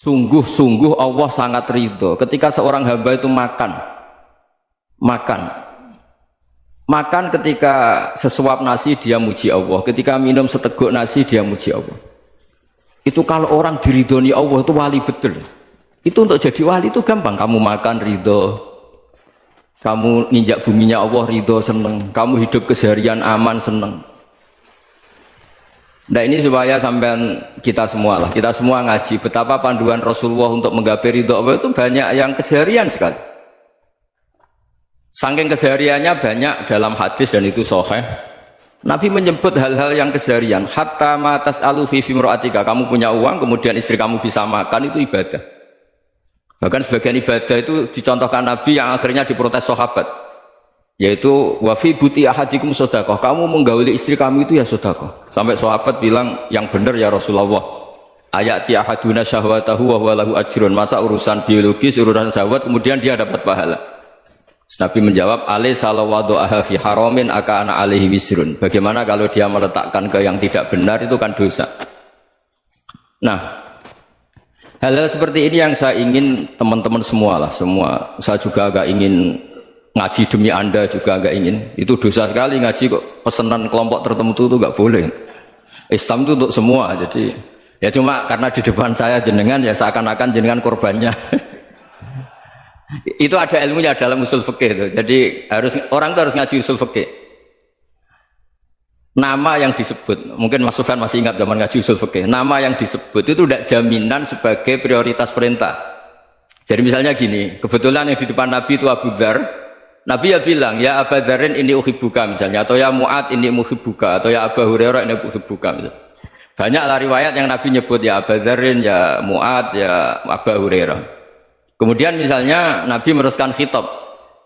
Sungguh-sungguh Allah sangat ridho ketika seorang hamba itu makan ketika sesuap nasi dia muji Allah, ketika minum seteguk nasi dia muji Allah. Itu kalau orang diridhoni Allah itu wali betul. Itu untuk jadi wali itu gampang. Kamu makan ridho, kamu nginjak buminya Allah ridho seneng, kamu hidup keseharian aman seneng. Nah ini supaya sampean kita semua ngaji betapa panduan Rasulullah untuk menggapai ridho Allah itu banyak yang keseharian sekali. Saking kesehariannya banyak dalam hadis dan itu sahih. Nabi menyebut hal-hal yang keseharian. Hatta ma tas'alu fi fimra'atika, kamu punya uang kemudian istri kamu bisa makan itu ibadah. Bahkan sebagian ibadah itu dicontohkan Nabi yang akhirnya diprotes sahabat. Yaitu wa fi buti ahadikum sedekah, kamu menggauli istri kamu itu ya sedekah. Sampai sahabat bilang yang benar ya Rasulullah. Ayati ahaduna syahwatahu wa huwa lahu ajrun. Masa urusan biologis, urusan syahwat kemudian dia dapat pahala. Nabi menjawab, alaysa lawada'aha fi haramin akana alaihi wisrun. Bagaimana kalau dia meletakkan ke yang tidak benar itu kan dosa. Nah, hal-hal seperti ini yang saya ingin teman-teman semua saya juga agak ingin ngaji demi Anda juga agak ingin. Itu dosa sekali ngaji kok pesanan kelompok tertentu itu enggak boleh. Islam itu untuk semua. Jadi ya cuma karena di depan saya jenengan ya seakan-akan jenengan korbannya. Itu ada ilmunya dalam usul fikih itu. Jadi orang itu harus ngaji usul fikih. Nama yang disebut, mungkin Mas Sufyan masih ingat zaman ngaji usul fikih. Nama yang disebut itu tidak jaminan sebagai prioritas perintah. Jadi misalnya gini, kebetulan yang di depan Nabi itu Abu Dzar. Nabi ya bilang, ya Abu Dzarin ini uhibbuka misalnya, atau ya Mu'ad ini uhibbuka, atau ya Abu Hurairah ini uhibbuka misalnya. Banyaklah riwayat yang Nabi nyebut ya Abu Dzarin, ya Mu'ad, ya Abu Hurairah. Kemudian misalnya Nabi meneruskan khitab,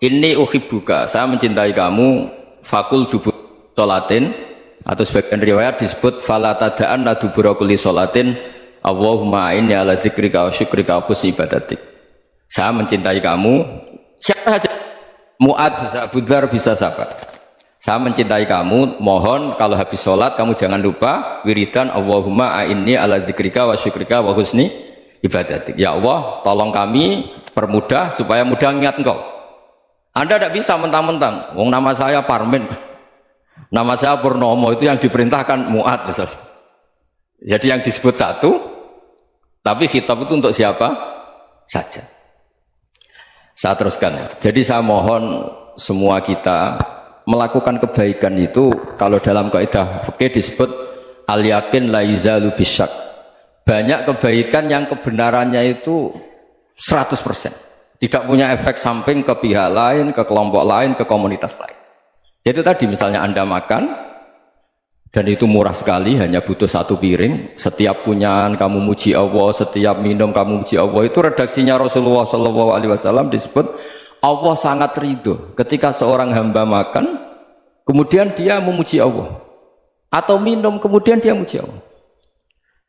ini uhibbuka, saya mencintai kamu, fakul dubur sholatin, atau sebagian riwayat disebut fala tada'an la dubura kulli sholatin, Allahumma inni ala dzikrika wa syukrika wa husni ibadatik. Saya mencintai kamu, siapa saja. Mu'ad bisa, Abu Dzar bisa siapa? Saya mencintai kamu, mohon kalau habis sholat kamu jangan lupa wiridan Allahumma a'inni ala dzikrika wa syukrika wa husni ibadatik. Ya Allah, tolong kami permudah supaya mudah ingat engkau. Anda tidak bisa mentang-mentang, wong nama saya Parmin, nama saya Purnomo, itu yang diperintahkan Mu'ad misalnya. Jadi yang disebut satu, tapi khitab itu untuk siapa saja. Saya teruskan. Jadi saya mohon semua kita melakukan kebaikan itu kalau dalam kaidah fikih disebut al yakin la yuzalu bisyak. Banyak kebaikan yang kebenarannya itu 100%. Tidak punya efek samping ke pihak lain, ke kelompok lain, ke komunitas lain. Itu tadi misalnya Anda makan dan itu murah sekali, hanya butuh satu piring. Setiap punyaan kamu muji Allah, setiap minum kamu muji Allah. Itu redaksinya Rasulullah SAW disebut Allah sangat ridho ketika seorang hamba makan, kemudian dia memuji Allah, atau minum kemudian dia muji Allah.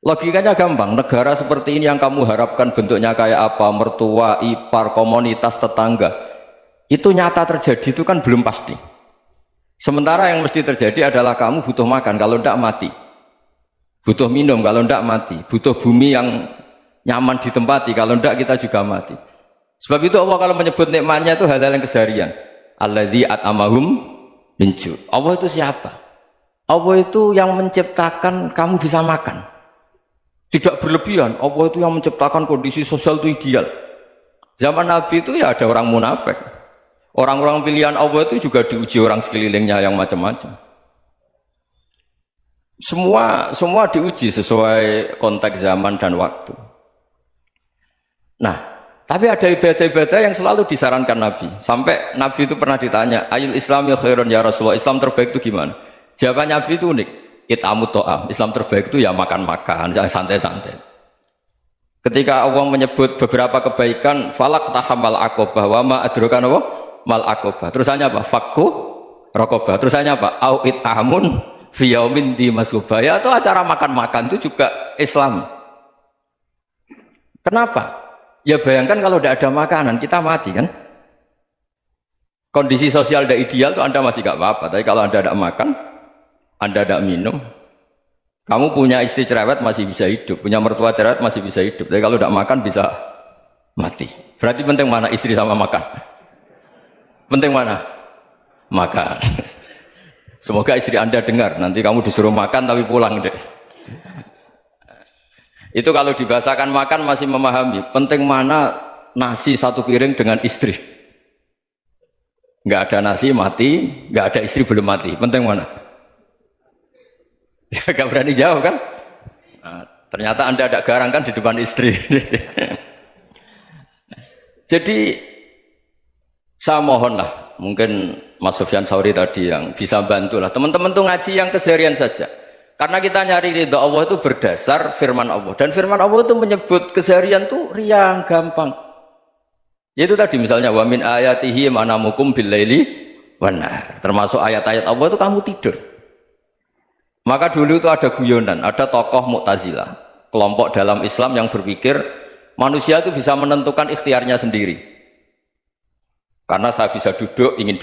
Logikanya gampang. Negara seperti ini yang kamu harapkan bentuknya kayak apa, mertua, ipar, komunitas, tetangga, itu nyata terjadi itu kan belum pasti. Sementara yang mesti terjadi adalah kamu butuh makan, kalau tidak mati. Butuh minum, kalau tidak mati. Butuh bumi yang nyaman ditempati, kalau tidak kita juga mati. Sebab itu Allah kalau menyebut nikmatnya itu hal-hal yang keseharian. Alladzi at'amahum min ju'. Allah itu siapa? Allah itu yang menciptakan kamu bisa makan. Tidak berlebihan. Allah itu yang menciptakan kondisi sosial itu ideal. Zaman Nabi itu ya ada orang munafik. Orang-orang pilihan Allah itu juga diuji orang sekelilingnya yang macam-macam. Semua diuji sesuai konteks zaman dan waktu. Nah, tapi ada ibadah-ibadah yang selalu disarankan Nabi. Sampai Nabi itu pernah ditanya, ayul islami khairun ya Rasulullah, Islam terbaik itu gimana? Jawaban Nabi itu unik. It'amut to'am, Islam terbaik itu ya makan-makan, jangan santai-santai. Ketika Allah menyebut beberapa kebaikan, falak tahamal aqobah, wa ma adrokan apa? Mal aqobah. Terusannya apa? Fakku raqobah. Terusannya apa? Au it'amun fi yaumin di masghubah. Ya, itu acara makan-makan itu juga Islam. Kenapa? Ya bayangkan kalau tidak ada makanan, kita mati kan? Kondisi sosial tidak ideal itu Anda masih gak apa-apa. Tapi kalau Anda tidak makan, Anda tidak minum, Kamu punya istri cerewet masih bisa hidup, punya mertua cerewet masih bisa hidup. Tapi kalau tidak makan bisa mati. Berarti penting mana istri sama makan? Penting mana? Makan. Semoga istri Anda dengar. Nanti kamu disuruh makan tapi pulang deh. Itu kalau dibahasakan makan masih memahami. Penting mana nasi satu piring dengan istri? Nggak ada nasi mati, nggak ada istri belum mati. Penting mana? Ya, gak berani jawab kan? Nah, ternyata Anda ada garang kan di depan istri. Jadi saya mohonlah, mungkin Mas Sufyan Sauri tadi yang bisa bantulah teman-teman tuh ngaji yang keseharian saja. Karena kita nyari ridha Allah itu berdasar firman Allah, dan firman Allah itu menyebut keseharian tuh riang gampang. Yaitu tadi misalnya wa min ayatihi manamukum bil laili wan nahar. Termasuk ayat-ayat Allah itu kamu tidur. Maka dulu itu ada guyonan, ada tokoh Mu'tazilah, kelompok dalam Islam yang berpikir manusia itu bisa menentukan ikhtiarnya sendiri. Karena saya bisa duduk, ingin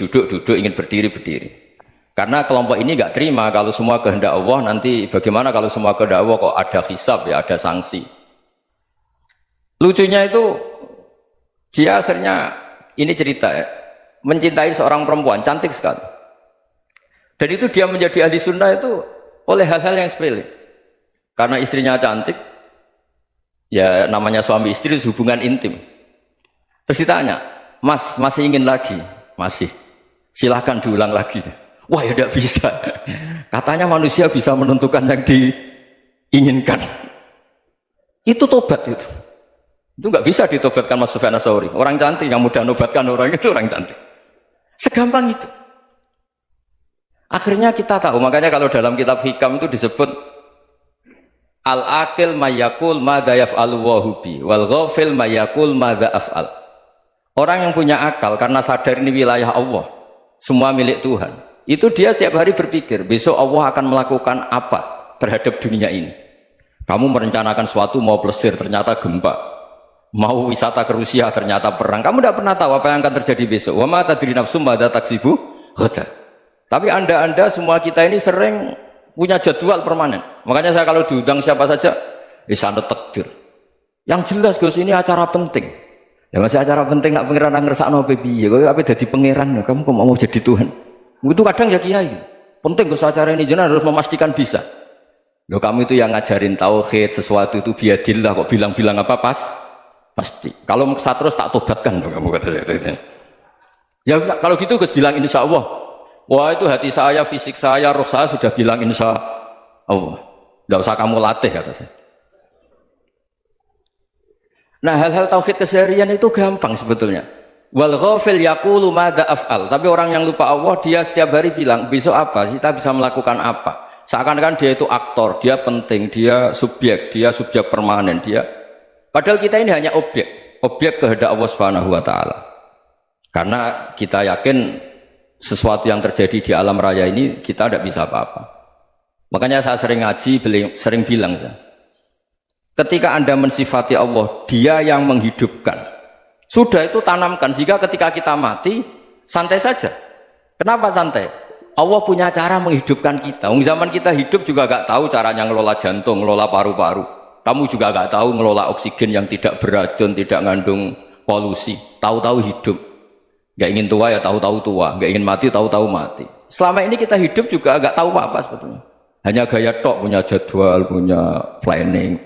berdiri, berdiri. Karena kelompok ini nggak terima kalau semua kehendak Allah, nanti bagaimana kalau semua kehendak Allah kok ada hisab ya, ada sanksi. Lucunya itu dia akhirnya, ini cerita ya, mencintai seorang perempuan, cantik sekali. Dan itu dia menjadi ahli sunnah itu oleh hal-hal yang sepele. Karena istrinya cantik, ya namanya suami istri hubungan intim. Terus ditanya, Mas, masih ingin lagi? Masih. Silahkan diulang lagi. Wah ya tidak bisa. Katanya manusia bisa menentukan yang diinginkan. Itu tobat itu. Itu nggak bisa ditobatkan Mas Sufyan Ats-Tsauri. Orang cantik yang mudah nobatkan orang itu orang cantik. Segampang itu. Akhirnya kita tahu, makanya kalau dalam kitab Hikam itu disebut al-aqil mayyakul madza yaf'alu wa hubi wal ghafil mayyakul madza af'al. Orang yang punya akal karena sadar ini wilayah Allah, semua milik Tuhan, itu dia tiap hari berpikir besok Allah akan melakukan apa terhadap dunia ini. Kamu merencanakan suatu mau plesir ternyata gempa, mau wisata ke Rusia ternyata perang. Kamu tidak pernah tahu apa yang akan terjadi besok. Wa ma tadri nafsum madza taksibu ghadan. Tapi anda semua kita ini sering punya jadwal permanen. Makanya saya kalau diundang siapa saja, sana takdir. Yang jelas Gus ini acara penting. Ya masih acara penting nak pangeran ngersakno piye? Kok ape dadi pangeran? Kamu kok mau jadi Tuhan? Itu kadang ya kiai. Penting Gus acara ini jenengan harus memastikan bisa. Loh kamu itu yang ngajarin tauhid, sesuatu itu biadillah kok bilang-bilang apa pasti. Kalau maksa terus tak tobatkan loh kamu kata saya. Ya kalau gitu Gus bilang insya Allah. Wah itu hati saya, fisik saya, roh saya sudah bilang insya Allah. Tidak usah kamu latih kata saya. Nah hal-hal tauhid keseharian itu gampang sebetulnya. Wal ghafil yaqulu madza af'al. Tapi orang yang lupa Allah dia setiap hari bilang besok apa? Kita bisa melakukan apa? Seakan-akan dia itu aktor, dia penting, dia subjek permanen, dia. Padahal kita ini hanya objek kehendak Allah Subhanahu wa taala. Karena kita yakin sesuatu yang terjadi di alam raya ini kita tidak bisa apa-apa. Makanya saya sering ngaji, sering bilang saya, ketika Anda mensifati Allah, Dia yang menghidupkan. Sudah itu tanamkan sehingga ketika kita mati santai saja. Kenapa santai? Allah punya cara menghidupkan kita. Zaman kita hidup juga gak tahu caranya ngelola jantung, ngelola paru-paru. Kamu juga gak tahu ngelola oksigen yang tidak beracun, tidak mengandung polusi. Tahu-tahu hidup. Gak ingin tua ya tahu-tahu tua, gak ingin mati tahu-tahu mati. Selama ini kita hidup juga gak tahu apa-apa sebetulnya. Hanya gaya tok, punya jadwal, punya planning.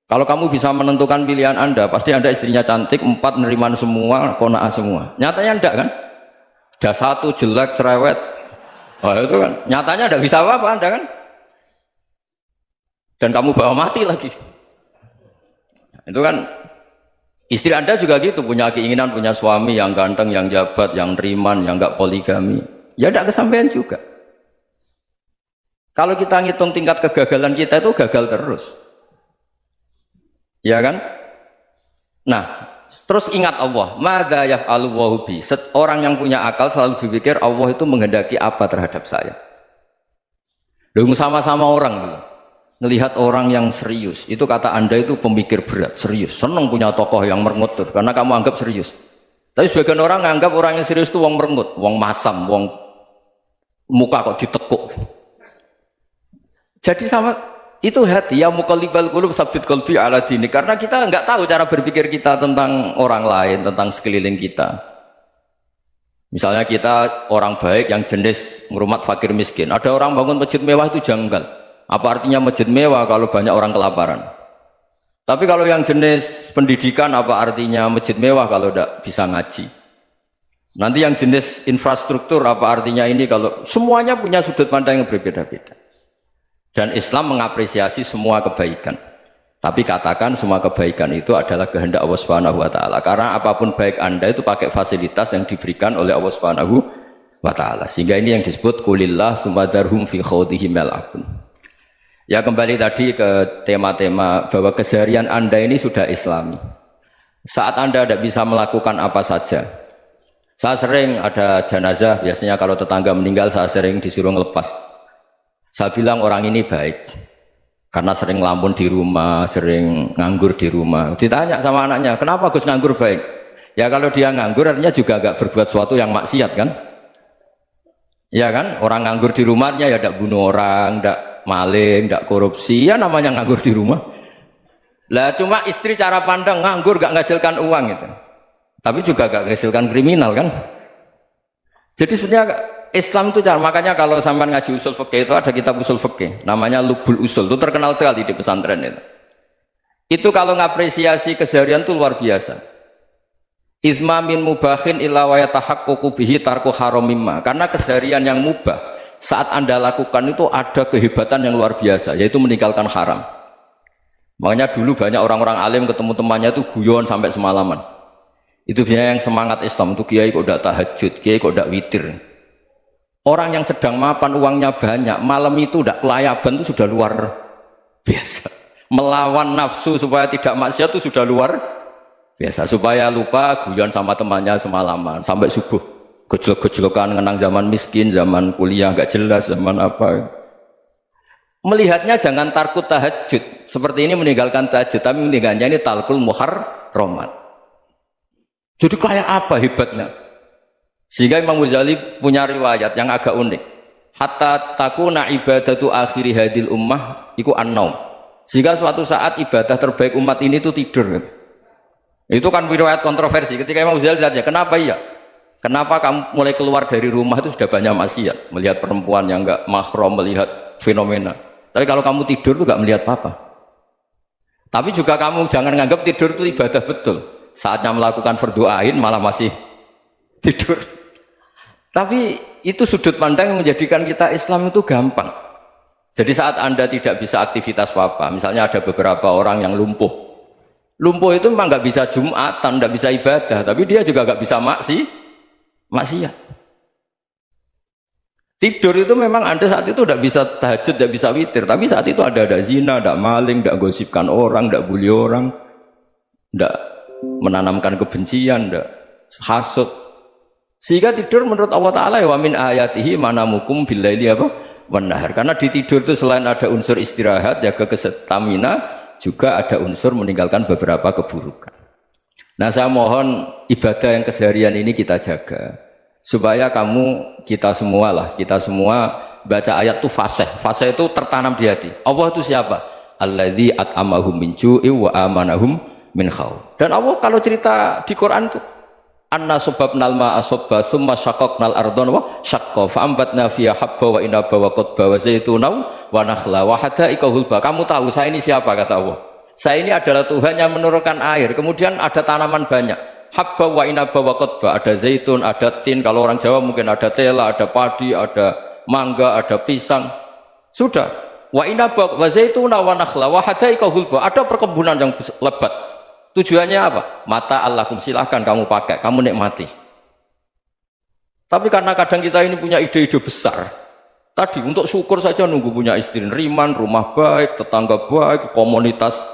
Kalau kamu bisa menentukan pilihan Anda, pasti Anda istrinya cantik, 4 neriman semua, qanaah semua. Nyatanya enggak kan? Ada 1 jelek, cerewet. Oh itu kan, nyatanya enggak bisa apa-apa Anda kan? Dan kamu bawa mati lagi. Itu kan, istri Anda juga gitu, punya keinginan, punya suami yang ganteng, yang jabat, yang neriman, yang enggak poligami. Ya enggak kesampaian juga. Kalau kita ngitung tingkat kegagalan kita itu gagal terus. Ya kan? Nah, terus ingat Allah, madza yaf'alu wa bi. Orang yang punya akal selalu berpikir Allah itu menghendaki apa terhadap saya. Lalu sama-sama orang gitu. Melihat orang yang serius, itu kata Anda itu pemikir berat, serius, senang punya tokoh yang merengut karena kamu anggap serius. Tapi sebagian orang menganggap orang yang serius itu wong merengut, wong masam, wong muka kok ditekuk. Jadi sama Itu hati ya muqallibal qulub tsabbit qalbi ala dini. Karena kita enggak tahu cara berpikir kita tentang orang lain, tentang sekeliling kita. Misalnya kita orang baik yang jenis ngrumat fakir miskin. Ada orang bangun masjid mewah itu janggal. Apa artinya masjid mewah kalau banyak orang kelaparan? Tapi kalau yang jenis pendidikan apa artinya masjid mewah kalau tidak bisa ngaji? Nanti yang jenis infrastruktur apa artinya ini kalau semuanya punya sudut pandang yang berbeda-beda. Dan Islam mengapresiasi semua kebaikan. Tapi katakan semua kebaikan itu adalah kehendak Allah Subhanahu wa taala. Karena apapun baik Anda itu pakai fasilitas yang diberikan oleh Allah Subhanahu wa taala. Sehingga ini yang disebut qulillah sumadarhum fi khawdihim yal'abun. Ya kembali tadi ke tema-tema bahwa keseharian Anda ini sudah Islami. Saat Anda tidak bisa melakukan apa saja. Saya sering ada jenazah, biasanya kalau tetangga meninggal saya sering disuruh ngelepas. Saya bilang orang ini baik karena sering ngelamun di rumah, sering nganggur di rumah. Ditanya sama anaknya, kenapa Gus nganggur baik? Ya kalau dia nganggur artinya juga agak berbuat sesuatu yang maksiat kan? Ya kan? Orang nganggur di rumahnya ya tidak bunuh orang, tidak maling, tidak korupsi, ya namanya nganggur di rumah. Lah cuma istri cara pandang nganggur gak menghasilkan uang itu. Tapi juga gak menghasilkan kriminal kan? Jadi sebenarnya Islam itu cara, makanya kalau sampai ngaji usul fikih itu ada kitab usul fikih namanya Lubul Usul, itu terkenal sekali di pesantren itu. Itu kalau ngapresiasi keseharian itu luar biasa. Izma min mubahin illa wa yatahaqqaqu bihi tarku haramimma. Karena keseharian yang mubah saat Anda lakukan itu ada kehebatan yang luar biasa, yaitu meninggalkan haram. Makanya dulu banyak orang-orang alim ketemu temannya itu guyon sampai semalaman. Itu biasanya yang semangat Islam itu kiai kok tidak tahajud, kiai kok tidak witir. Orang yang sedang mapan uangnya banyak, malam itu tidak kelayaban itu sudah luar biasa. Melawan nafsu supaya tidak maksiat itu sudah luar biasa. Supaya lupa guyon sama temannya semalaman sampai subuh. Gejlok-gejlokan ngenang zaman miskin, zaman kuliah nggak jelas, zaman apa. Melihatnya jangan tarkut tahajud. Seperti ini meninggalkan tahajud, tapi meninggalkannya ini talkul muharramat. Jadi kayak apa hebatnya? Sehingga Imam Ghazali punya riwayat yang agak unik. Hatta takuna ibadatu akhiri hadil ummah iku an-naum. Sehingga suatu saat ibadah terbaik umat ini itu tidur. Itu kan riwayat kontroversi. Ketika Imam Ghazali tanya, kenapa iya? Kenapa kamu mulai keluar dari rumah itu sudah banyak maksiat? Melihat perempuan yang enggak mahram, melihat fenomena. Tapi kalau kamu tidur itu enggak melihat apa-apa. Tapi juga kamu jangan menganggap tidur itu ibadah betul. Saatnya melakukan fardhu ain malah masih tidur. Tapi itu sudut pandang yang menjadikan kita Islam itu gampang. Jadi saat Anda tidak bisa aktivitas apa-apa, misalnya ada beberapa orang yang lumpuh. Lumpuh itu memang nggak bisa Jumatan, nggak bisa ibadah, tapi dia juga nggak bisa maksiat. Tidur itu memang Anda saat itu tidak bisa tahajud, tidak bisa witir, tapi saat itu ada zina, ada maling, tidak gosipkan orang, tidak bully orang, tidak menanamkan kebencian, tidak hasud. Sehingga tidur menurut Allah Ta'ala wa min ayatihi manamukum billaili apa? Wan-nahar. Karena di tidur itu selain ada unsur istirahat, jaga kestamina, juga ada unsur meninggalkan beberapa keburukan. Nah saya mohon ibadah yang keseharian ini kita jaga. Supaya kita semua baca ayat itu fasih. Fasih itu tertanam di hati. Allah itu siapa? Alladzi at'amahum min ju'i wa amanahum min khauf. Dan Allah kalau cerita di Quran itu anna sababnal ma'a sabba thumma syaqaqnal ardhan wa syaqqa fa ambatna fiha habba wa inaba wa qadba wa zaituna wa nakhla wa hada'iqa hulba. Kamu tahu saya ini siapa kata Allah? Saya ini adalah Tuhan yang menurunkan air, kemudian ada tanaman banyak. Habba wa inaba wa qadba, ada zaitun, ada tin, kalau orang Jawa mungkin ada tela, ada padi, ada mangga, ada pisang. Sudah. Wa inaba wa zaituna wa nakhla wa hada'iqa hulba. Ada perkebunan yang lebat. Tujuannya apa? Mata Allahkum, silahkan kamu pakai, kamu nikmati. Tapi karena kadang kita ini punya ide-ide besar. Tadi untuk syukur saja nunggu punya istri riman, rumah baik, tetangga baik, komunitas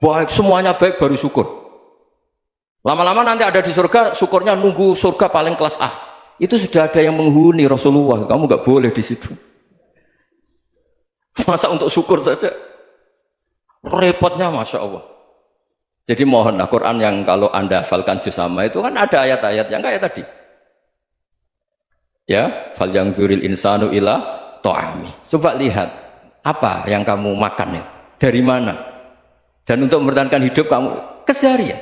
baik, semuanya baik baru syukur. Lama-lama nanti ada di surga, syukurnya nunggu surga paling kelas A. Itu sudah ada yang menghuni Rasulullah, kamu nggak boleh di situ. Masa untuk syukur saja? Repotnya Masya Allah. Jadi mohonlah Quran yang kalau Anda hafalkan juz sama itu kan ada ayat-ayat yang kayak tadi. Ya, fal yang dzuril insanu ila ta'ami. Coba lihat Apa yang kamu makan ya? Dari mana? Dan untuk mempertahankan hidup kamu keseharian.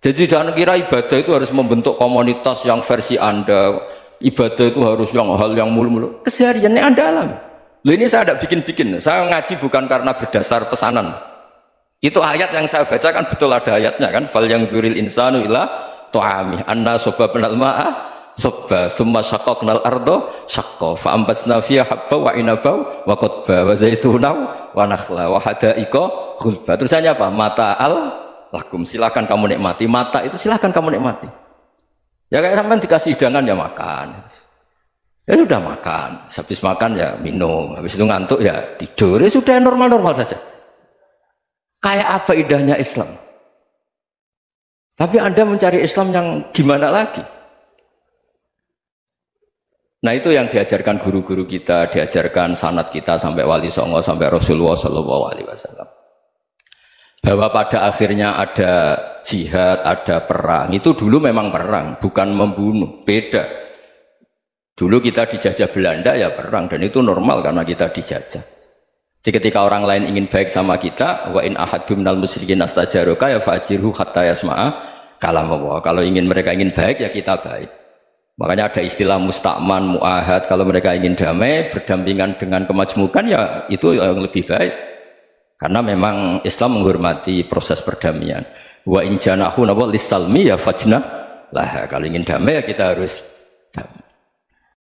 Jadi jangan kira ibadah itu harus membentuk komunitas yang versi Anda. Ibadah itu harus yang hal yang mulu-mulu. Kesehariannya Anda alami. Loh, ini saya tidak bikin-bikin. Saya ngaji bukan karena berdasar pesanan. Itu ayat yang saya baca kan betul ada ayatnya kan. Fal yang dzuril insanu ila tu'ami anna sababnal ma'a sabba thumma syaqaqnal ardo syaqqa fa ambasna fiha habba wa inaba wa qadba wa zaituna wa nakhla wa hada'iqa ghulba. Terusannya apa? Mata'al lakum, silakan kamu nikmati. Mata itu silakan kamu nikmati. Ya kayak sampean dikasih hidangan ya makan. Ya sudah makan, habis makan ya minum, habis itu ngantuk ya tidur, ya sudah normal-normal saja. Kayak apa indahnya Islam? Tapi Anda mencari Islam yang gimana lagi? Nah itu yang diajarkan guru-guru kita, diajarkan sanad kita sampai Wali Songo, sampai Rasulullah SAW. Bahwa pada akhirnya ada jihad, ada perang. Itu dulu memang perang, bukan membunuh, beda. Dulu kita dijajah Belanda ya perang, dan itu normal karena kita dijajah. Jadi ketika orang lain ingin baik sama kita, wa in ahadum minal musyrikin astajaruka ya fa'jirhu hatta yasma'a kalam Allah. Kalau mereka ingin baik ya kita baik. Makanya ada istilah musta'man, mu'ahad. Kalau mereka ingin damai, berdampingan dengan kemajmukan ya itu yang lebih baik. Karena memang Islam menghormati proses perdamaian. Wa in janahu lis-salmi ya fajnah lah. Kalau ingin damai ya kita harus